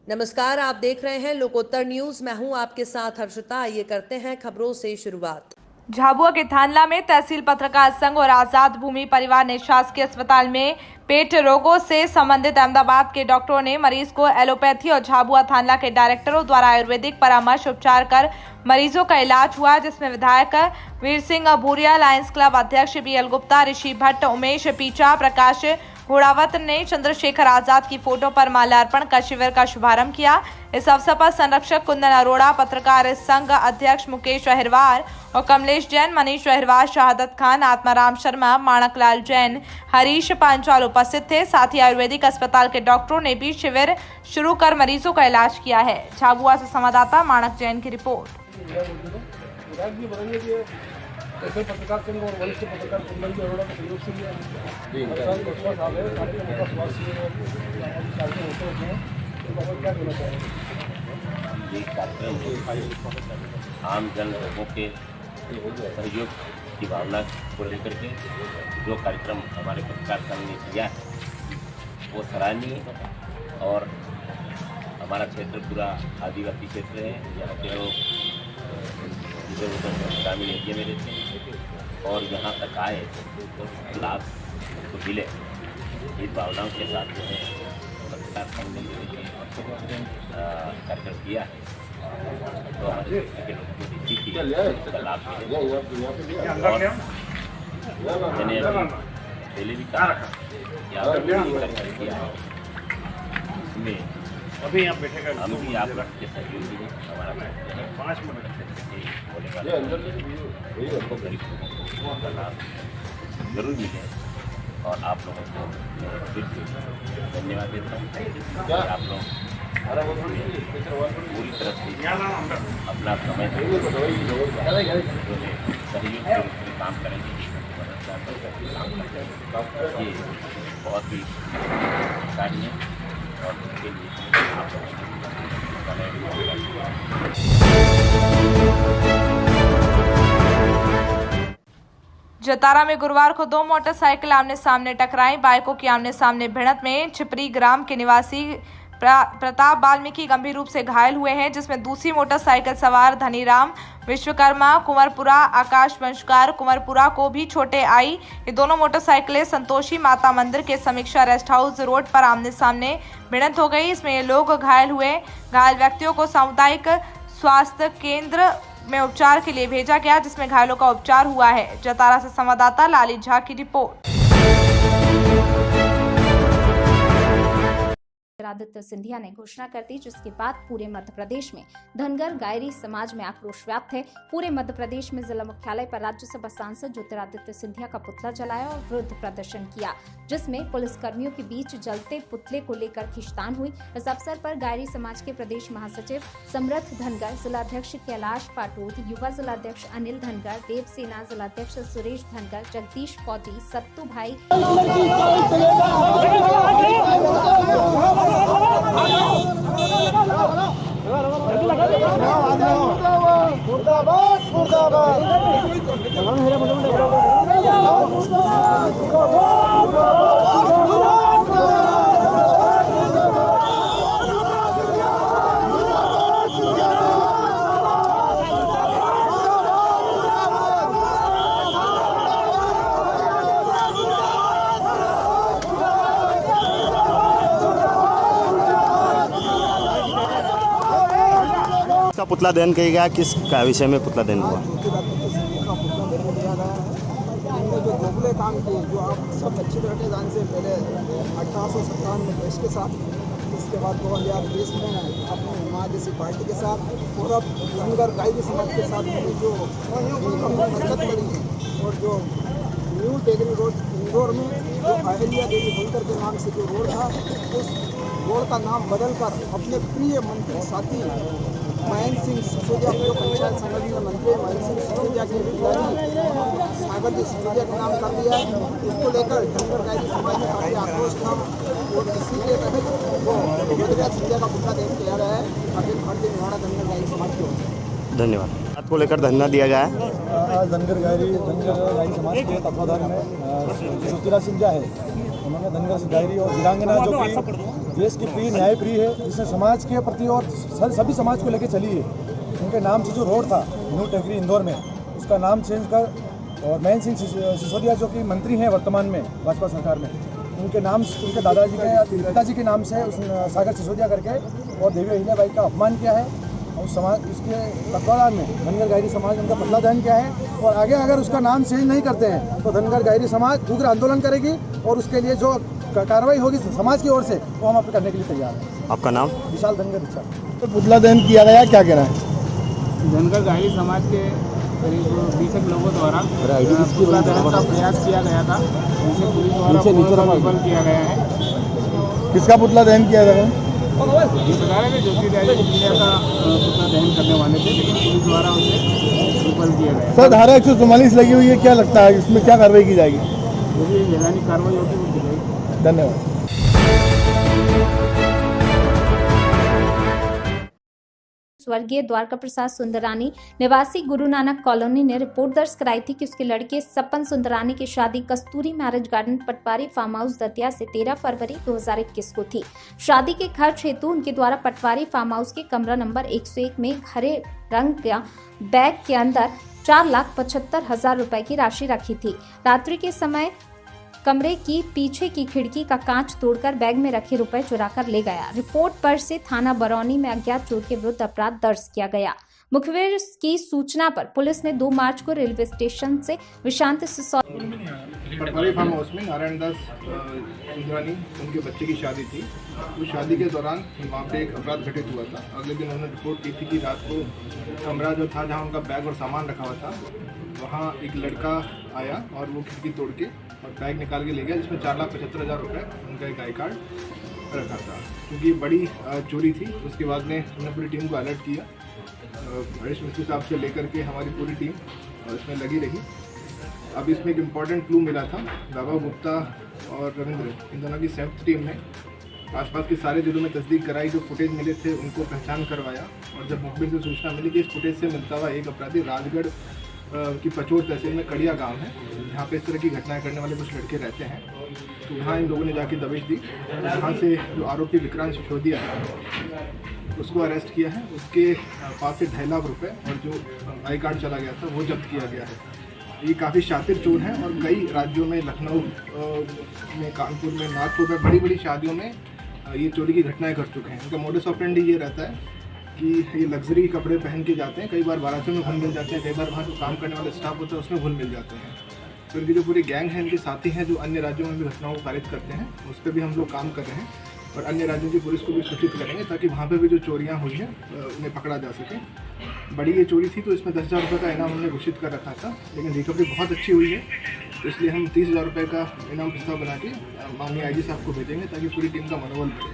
नमस्कार, आप देख रहे हैं लोकोत्तर न्यूज। मैं हूं आपके साथ हर्षिता। आइए करते हैं खबरों से शुरुआत। झाबुआ के थानला में तहसील पत्रकार संघ और आजाद भूमि परिवार ने शासकीय अस्पताल में पेट रोगों से संबंधित अहमदाबाद के डॉक्टरों ने मरीज को एलोपैथी और झाबुआ थानला के डायरेक्टरों द्वारा आयुर्वेदिक परामर्श उपचार कर मरीजों का इलाज हुआ, जिसमें विधायक वीर सिंह भूरिया, लायंस क्लब अध्यक्ष BL गुप्ता, ऋषि भट्ट, उमेश पीचा, प्रकाश घोड़ावत ने चंद्रशेखर आजाद की फोटो पर माल्यार्पण कर शिविर का शुभारंभ किया। इस अवसर पर संरक्षक कुंदन अरोड़ा, पत्रकार संघ अध्यक्ष मुकेश अहिरवार और कमलेश जैन, मनीष अहिरवार, शहादत खान, आत्माराम शर्मा, माणकलाल जैन, हरीश पांचाल उपस्थित थे। साथ ही आयुर्वेदिक अस्पताल के डॉक्टरों ने भी शिविर शुरू कर मरीजों का इलाज किया है। झाबुआ से संवाददाता माणक जैन की रिपोर्ट। ऐसे पत्रकार संघ और वरिष्ठ पत्रकार कुंदन अरोड़ा के सहयोग से आम जन लोगों के सहयोग की भावना को लेकर के जो कार्यक्रम हमारे पत्रकार संघ ने किया है वो सराहनीय। और हमारा क्षेत्र पूरा आदिवासी क्षेत्र है, यहाँ के लोग इधर उधर ग्रामीण एरिया में रहते हैं और यहाँ तक आए तो लाभ तो मिले। इस भावनाओं के साथ जो है पत्रकार संघ ने कार्यक्रम किया है तो हमारे क्षेत्र के लोगों को इसी की उसका लाभ मिले। मैंने पहले भी कहा कि कार्यक्रम किया है, इसमें अभी आप बैठेगा हम भी आप के सहयोगी हैं। हमारा 5 मिनट होने वाला हमको गरीब लोगों को लाभ जरूर मिले और आप लोगों को फिर से धन्यवाद देता हूँ। आप लोग पूरी तरह से अपना समय सहयोग से काम करेंगे, ये बहुत ही कार्य है और उसके लिए आप जतारा में गुरुवार को 2 मोटरसाइकिल आमने सामने टकराई। बाइकों की आमने सामने भिड़ंत में छिपरी ग्राम के निवासी प्रताप वाल्मीकि गंभीर रूप से घायल हुए हैं, जिसमें दूसरी मोटरसाइकिल सवार धनीराम विश्वकर्मा कुंवरपुरा आकाश वंशकार कुंवरपुरा को भी चोटें आई। ये दोनों मोटरसाइकिलें संतोषी माता मंदिर के समीक्षा रेस्ट हाउस रोड पर आमने सामने भिड़ंत हो गई। इसमें ये लोग घायल हुए। घायल व्यक्तियों को सामुदायिक स्वास्थ्य केंद्र में उपचार के लिए भेजा गया, जिसमें घायलों का उपचार हुआ है। जतारा से संवाददाता लाली झा की रिपोर्ट। ज्योतिरादित्य सिंधिया ने घोषणा कर दी, जिसके बाद पूरे मध्य प्रदेश में धनगर गायरी समाज में आक्रोश व्याप्त है। पूरे मध्य प्रदेश में जिला मुख्यालय पर राज्यसभा सांसद ज्योतिरादित्य सिंधिया का पुतला जलाया और विरोध प्रदर्शन किया, जिसमें पुलिस कर्मियों के बीच जलते पुतले को लेकर खींचतान हुई। इस अवसर पर गायरी समाज के प्रदेश महासचिव समर्थ धनगर, जिलाध्यक्ष कैलाश पाटोद, युवा जिलाध्यक्ष अनिल धनगर, देवसेना जिलाध्यक्ष सुरेश धनगर, जगदीश फौजी, सत्तू भाई पुतला दहन किया गया, किस विषय में पुतला दहन हुआ? जो गोखले काम किए, जो आप सब अच्छी तरह से जानते हैं, पहले 1857 में देश के साथ, इसके बाद 2020 में अपने हिमाचल जैसी पार्टी के साथ और अब धनगर गायरी समाज के साथ जो मदद करी है और जो न्यू टेगरी रोड इंदौर में जो अहिल्या देवी होलकर के नाम से जो रोड था, उस रोड का नाम बदलकर अपने प्रिय मंत्री साथी महेंद्र सिंह सिसोदिया जो पंचायत संगठन में मंत्री महेंद्र सिंह सिसोदिया के सागर जी सिसोदिया का नाम कर दिया है। इसको लेकर धनगर गायरी समाज में काफ़ी आक्रोश था और इसी के तहत वो ज्योतिरादित्य सिंधिया का पुतला दहन किया गया है अखिल भारतीय निवाड़ा धनगर गायरी समाज की ओर से। धन्यवाद। बात को लेकर धरना दिया गया है। धनगर गायरी समाज के तत्वाधान में ज्योतिरादित्य सिंधिया है उन्होंने धनगर से डायरी और वीरांगना जो कि देश की प्रिय न्याय प्रिय है, जिसने समाज के प्रति और सभी समाज को लेकर चली है। उनके नाम से जो रोड था न्यू टेकरी इंदौर में, उसका नाम चेंज कर और महेंद्र सिंह सिसोदिया जो कि मंत्री हैं वर्तमान में भाजपा सरकार में, उनके नाम उनके दादाजी के पिताजी के नाम से उस सागर सिसोदिया करके और देवी अहिल्याबाई का अपमान किया है। और समाज इसके तत्वाधान में धनगर गायरी समाज उनका पतला दहन किया है। और आगे अगर उसका नाम चेंज नहीं करते हैं तो धनगर गायरी समाज उग्र आंदोलन करेगी और उसके लिए जो कार्रवाई होगी समाज की ओर से वो हम करने के लिए तैयार हैं। आपका नाम? विशाल धनगर इच्छा। तो पुतला दहन किया गया, क्या कहना है? धनगर गायरी समाज के करीब 20 लोगों द्वारा पुतला दहन का प्रयास किया गया था, जिसे पुलिस द्वारा विफल किया गया है। किसका पुतला दहन किया गया? ये बता रहे थे ज्योतिरादित्य सिंधिया का पुतला दहन करने वाले थे, लेकिन पुलिस द्वारा उसे विफल किया गया। सर, धारा 144 लगी हुई है, क्या लगता है इसमें क्या कार्रवाई की जाएगी? जो भी वैधानिक कार्रवाई होगी वो की जाएगी। धन्यवाद। स्वर्गीय द्वारका प्रसाद सुंदरानी निवासी गुरु नानक कॉलोनी ने रिपोर्ट दर्ज कराई थी कि उसके लड़के सपन सुंदरानी की शादी कस्तूरी मैरिज गार्डन पटवारी फार्म हाउस दतिया से 13 फरवरी 2021 को थी। शादी के खर्च हेतु उनके द्वारा पटवारी फार्म हाउस के कमरा नंबर 101 में हरे रंग का बैग के अंदर 4,75,000 रुपए की राशि रखी थी। रात्रि के समय कमरे की पीछे की खिड़की का कांच तोड़कर बैग में रखे रुपए चुराकर ले गया। रिपोर्ट पर से थाना बरौनी में अज्ञात चोर के विरुद्ध अपराध दर्ज किया गया। मुखबिर की सूचना पर पुलिस ने 2 मार्च को रेलवे स्टेशन से विशांत पटवारी फार्म हाउस में नारायण दास सुंदरानी उनके बच्चे की शादी थी। उस शादी के दौरान वहाँ पे एक अपराध घटित हुआ था। अगले दिन उन्होंने रिपोर्ट की थी कि रात को कमरा जो था जहाँ उनका बैग और सामान रखा हुआ था, वहाँ एक लड़का आया और वो खिड़की तोड़ के और बैग निकाल के ले गया, जिसमें 4,75,000 रुपये उनका एक आई कार्ड रखा था। क्योंकि बड़ी चोरी थी, उसके बाद में हमने पूरी टीम को अलर्ट किया। हरीश मिस्त्री साहब से लेकर के हमारी पूरी टीम इसमें लगी रही। अब इसमें एक इम्पॉर्टेंट क्लू मिला था। बाबा गुप्ता और रविंद्र, इन दोनों की संयुक्त टीम ने आसपास के सारे जिलों में तस्दीक कराई, जो फुटेज मिले थे उनको पहचान करवाया। और जब मुखबिर से सूचना मिली कि इस फुटेज से मिलता हुआ एक अपराधी राजगढ़ की पचोर तहसील में कड़िया गांव है, जहाँ पे इस तरह की घटनाएं करने वाले कुछ लड़के रहते हैं, तो वहाँ इन लोगों ने जाके दबिश दी। वहाँ से जो आरोपी विक्रांत सिसोदिया है उसको अरेस्ट किया है। उसके पास से 2.5 लाख रुपए और जो आई कार्ड चला गया था वो जब्त किया गया है। ये काफ़ी शातिर चोर हैं और कई राज्यों में, लखनऊ में, कानपुर में, नागपुर में बड़ी बड़ी शादियों में ये चोरी की घटनाएं कर चुके हैं। इनका मोडस ऑपरेंडी ये रहता है कि ये लग्जरी कपड़े पहन के जाते हैं, कई बार बारातियों में घुल मिल जाते हैं, कई बार वहाँ जो काम करने वाले स्टाफ होता है उसमें घुल मिल जाते हैं। तो इनकी जो पूरी गैंग है, इनके साथी हैं जो अन्य राज्यों में भी घटनाओं को पारित करते हैं, उस पर भी हम लोग काम कर रहे हैं और अन्य राज्यों की पुलिस को भी सूचित करेंगे ताकि वहाँ पर भी जो चोरियाँ हुई हैं उन्हें पकड़ा जा सके। बड़ी ये चोरी थी तो इसमें 10,000 रुपये का इनाम हमने घोषित कर रखा था, लेकिन रिकवरी बहुत अच्छी हुई है, तो इसलिए हम 30,000 रुपये का इनाम प्रस्ताव बना के माननीय आईजी साहब को भेजेंगे ताकि पूरी टीम का मनोबल बढ़े।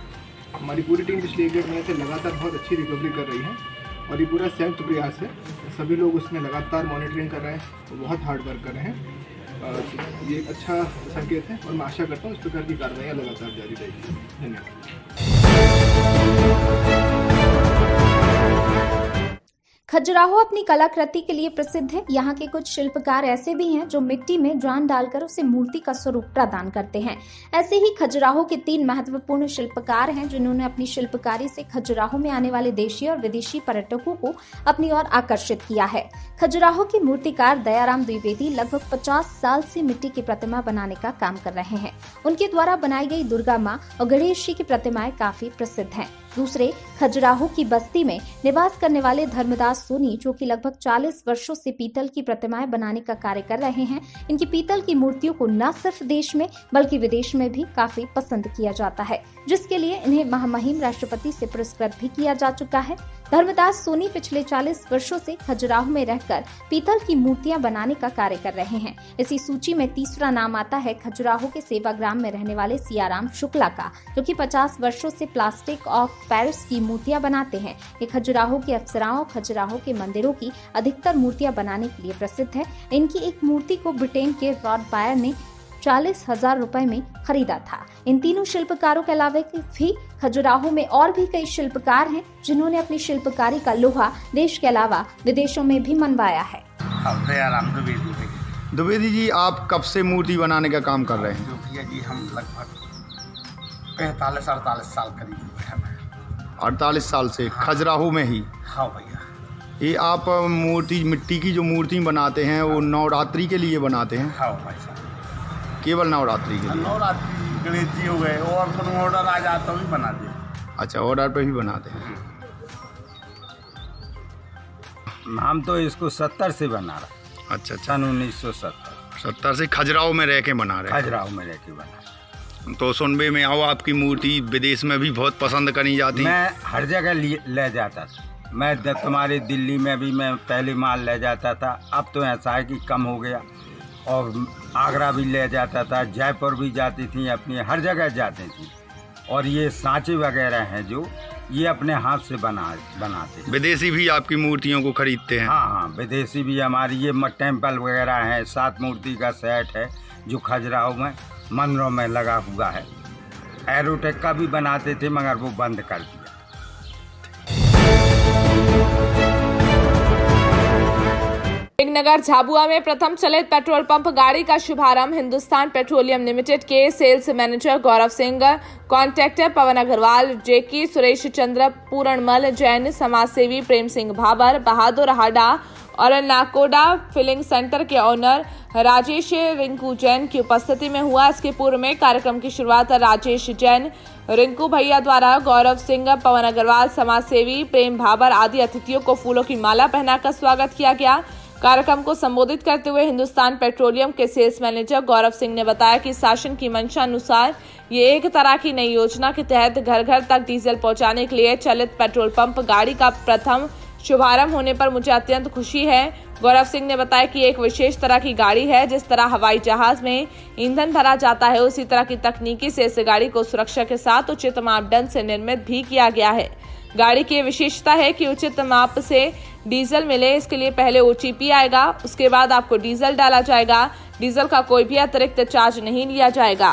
हमारी पूरी टीम पिछले 1-1.5 महीने से लगातार बहुत अच्छी रिकवरी कर रही है और ये पूरा संयुक्त प्रयास है। सभी लोग उसमें लगातार मॉनिटरिंग कर रहे हैं, तो बहुत हार्ड वर्क कर रहे हैं। ये एक अच्छा संकेत है और मैं आशा करता हूँ इस प्रकार की कार्रवाइयाँ लगातार जारी रहेगी। धन्यवाद। खजुराहो अपनी कलाकृति के लिए प्रसिद्ध है। यहाँ के कुछ शिल्पकार ऐसे भी हैं जो मिट्टी में जान डालकर उसे मूर्ति का स्वरूप प्रदान करते हैं। ऐसे ही खजुराहो के 3 महत्वपूर्ण शिल्पकार हैं जिन्होंने अपनी शिल्पकारी से खजुराहो में आने वाले देशी और विदेशी पर्यटकों को अपनी ओर आकर्षित किया है। खजुराहो के मूर्तिकार दयाराम द्विवेदी लगभग 50 साल से मिट्टी की प्रतिमा बनाने का काम कर रहे हैं। उनके द्वारा बनाई गई दुर्गा माँ और गणेश जी की प्रतिमाएं काफी प्रसिद्ध हैं। दूसरे, खजुराहो की बस्ती में निवास करने वाले धर्मदास सोनी, जो कि लगभग 40 वर्षों से पीतल की प्रतिमाएं बनाने का कार्य कर रहे हैं। इनकी पीतल की मूर्तियों को न सिर्फ देश में बल्कि विदेश में भी काफी पसंद किया जाता है, जिसके लिए इन्हें महामहिम राष्ट्रपति से पुरस्कृत भी किया जा चुका है। धर्मदास सोनी पिछले 40 वर्षों से खजुराहो में रहकर पीतल की मूर्तियां बनाने का कार्य कर रहे हैं। इसी सूची में तीसरा नाम आता है खजुराहो के सेवाग्राम में रहने वाले सियाराम शुक्ला का, जो कि 50 वर्षों से प्लास्टिक ऑफ पेरिस की मूर्तियां बनाते हैं। ये खजुराहो की अप्सराओं, खजुराहो के मंदिरों की अधिकतर मूर्तियां बनाने के लिए प्रसिद्ध है। इनकी एक मूर्ति को ब्रिटेन के रॉड बायर ने 40,000 रुपए में खरीदा था। इन तीनों शिल्पकारों के अलावा भी खजुराहो में और भी कई शिल्पकार हैं जिन्होंने अपनी शिल्पकारी का लोहा देश के अलावा विदेशों में भी मनवाया है। द्विवेदी जी, आप कब से मूर्ति बनाने का काम कर रहे हैं? जो भैया जी हम लगभग 45-48 साल करीब है। 48 साल से खजुराहो में ही? हाँ भैया। ये आप मूर्ति, मिट्टी की जो मूर्ति बनाते हैं वो नवरात्रि के लिए बनाते हैं? हाँ भाई साहब, केवल नवरात्रि के लिए? नवरात्रि गणेश जी हो गए और कोई ऑर्डर आ जाए तो भी बना दे। अच्छा, ऑर्डर पे भी बनाते हैं। हम तो इसको 70 से बना रहा। अच्छा, सन 1970। 70 से खजुराहो में रह के बना रहे हैं? खजुराहो में रह के बना। तो सुनबे में आओ, आपकी मूर्ति विदेश में भी बहुत पसंद करी जाती है? मैं हर जगह ले जाता था। मैं तुम्हारे दिल्ली में भी मैं पहले माल ले जाता था। अब तो ऐसा है कि कम हो गया। और आगरा भी ले जाता था, जयपुर भी जाती थी, अपनी हर जगह जाती थी। और ये सांचे वगैरह हैं जो ये अपने हाथ से बनाते हैं। विदेशी भी आपकी मूर्तियों को खरीदते हैं? हाँ हाँ, विदेशी भी हमारी ये टेम्पल वगैरह हैं। 7 मूर्ति का सेट है जो खजुराहो में मंदिरों में लगा हुआ है। एरोटेक का भी बनाते थे मगर वो बंद कर दिया। नगर झाबुआ में प्रथम चलित पेट्रोल पंप गाड़ी का शुभारंभ हिंदुस्तान पेट्रोलियम लिमिटेड के sales manager Gaurav Singh, contractor पवन अग्रवाल, जेकी, सुरेश चंद्र, पूरणमल जैन, समाजसेवी प्रेम सिंह भाबर, बहादुर हाडा और नाकोडा फिलिंग सेंटर के ओनर राजेश रिंकू जैन की उपस्थिति में हुआ। इसके पूर्व में कार्यक्रम की शुरुआत राजेश जैन, रिंकू भैया द्वारा गौरव सिंह, पवन अग्रवाल, समाजसेवी प्रेम भाबर आदि अतिथियों को फूलों की माला पहनाकर स्वागत किया गया। कार्यक्रम को संबोधित करते हुए हिंदुस्तान पेट्रोलियम के सेल्स मैनेजर गौरव सिंह ने बताया कि शासन की मंशा अनुसार ये एक तरह की नई योजना के तहत घर घर तक डीजल पहुंचाने के लिए चलित पेट्रोल पंप गाड़ी का प्रथम शुभारंभ होने पर मुझे अत्यंत खुशी है। गौरव सिंह ने बताया कि एक विशेष तरह की गाड़ी है। जिस तरह हवाई जहाज में ईंधन भरा जाता है उसी तरह की तकनीकी से इस गाड़ी को सुरक्षा के साथ उचित मापदंड से निर्मित भी किया गया है। गाड़ी की विशेषता है कि उचित माप से डीजल मिले, इसके लिए पहले ओटीपी आएगा, उसके बाद आपको डीजल डाला जाएगा। डीजल का कोई भी अतिरिक्त चार्ज नहीं लिया जाएगा।